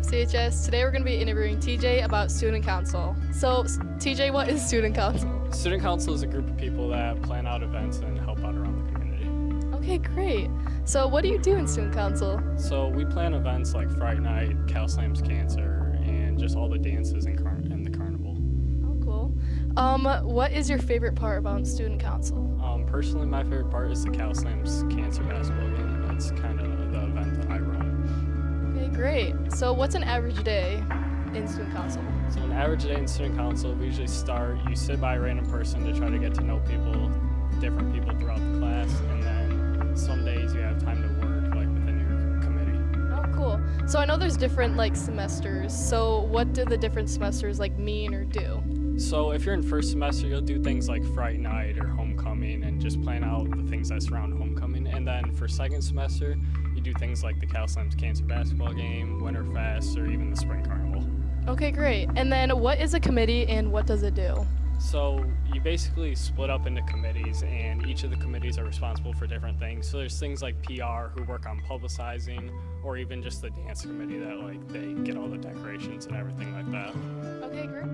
CHS? Today we're going to be interviewing TJ about student council. So, TJ, what is student council? Student council is a group of people that plan out events and help out around the community. Okay, great. So, what do you do in student council? So we plan events like Fright Night, Cal Slams Cancer, and just all the dances and the carnival. Oh, cool. What is your favorite part about student council? Personally, my favorite part is the Cal Slams Cancer basketball game. That's kind of the event that I run. Okay, great. So, what's an average day in student council? So an average day in student council, we usually you sit by a random person to try to get to know people, different people throughout the class, and then some days you have time to work like within your committee. Oh, cool. So I know there's different semesters. So what do the different semesters mean or do? So if you're in first semester, you'll do things like Fright Night or Homecoming and just plan out the things that surround Homecoming. And then for second semester, you do things like the Cal Slams Cancer basketball game, Winterfest, or even the Spring Carnival. Okay, great. And then what is a committee and what does it do? So you basically split up into committees, and each of the committees are responsible for different things. So there's things like PR who work on publicizing, or even just the dance committee that they get all the decorations and everything like that. Okay, great.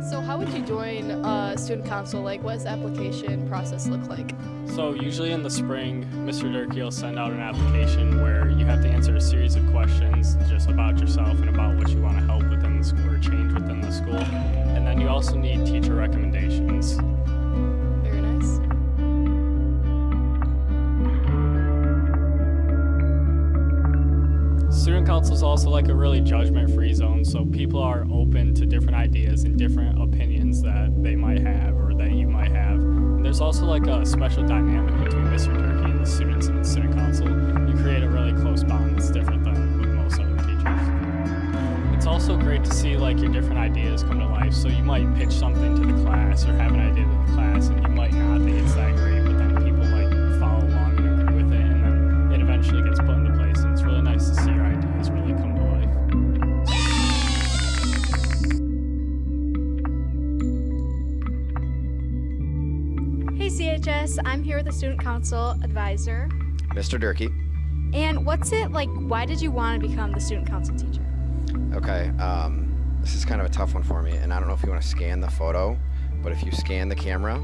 So how would you join student council? What does the application process look like? So usually in the spring, Mr. Durkee will send out an application where you have to answer a series of questions just about yourself and about what you want to help within the school or change within the school. And then you also need teacher recommendations. Very nice. Student council is also a really judgment-free zone, so people are open to different ideas and different opinions that they might have or that you might have. And there's also a special dynamic between Mr. Durkee and the students in the student council. You create a really close bond that's different than with most other teachers. It's also great to see your different ideas come to life. So you might pitch something to the class or have an idea to the class, and you might not think it's that great, but then people follow along and agree with it, and then it eventually gets put into place. And it's really nice to see your ideas really come to life. Hey CHS, I'm here with the Student Council Advisor. Mr. Durkee. And what's it like, why did you want to become the Student Council teacher? Okay, this is kind of a tough one for me, and I don't know if you want to scan the photo, but if you scan the camera,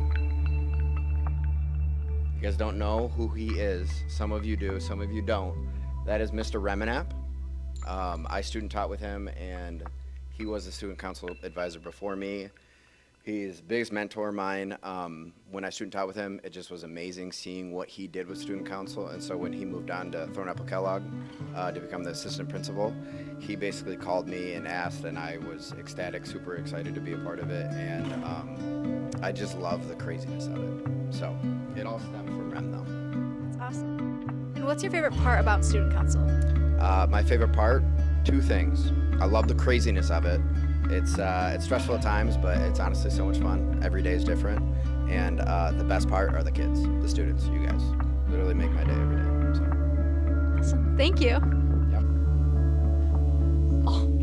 you guys don't know who he is. Some of you do, some of you don't. That is Mr. Remenap. I student taught with him, and he was the Student Council Advisor before me. He's the biggest mentor of mine. When I student taught with him, it just was amazing seeing what he did with student council. And so when he moved on to Thornapple Kellogg to become the assistant principal, he basically called me and asked, and I was ecstatic, super excited to be a part of it. And I just love the craziness of it. So it all stemmed from Rem, though. That's awesome. And what's your favorite part about Student Council? My favorite part, two things. I love the craziness of it. It's stressful at times, but it's honestly so much fun. Every day is different. And the best part are the kids, the students, you guys. Literally make my day every day. So. Awesome. Thank you. Yep. Oh.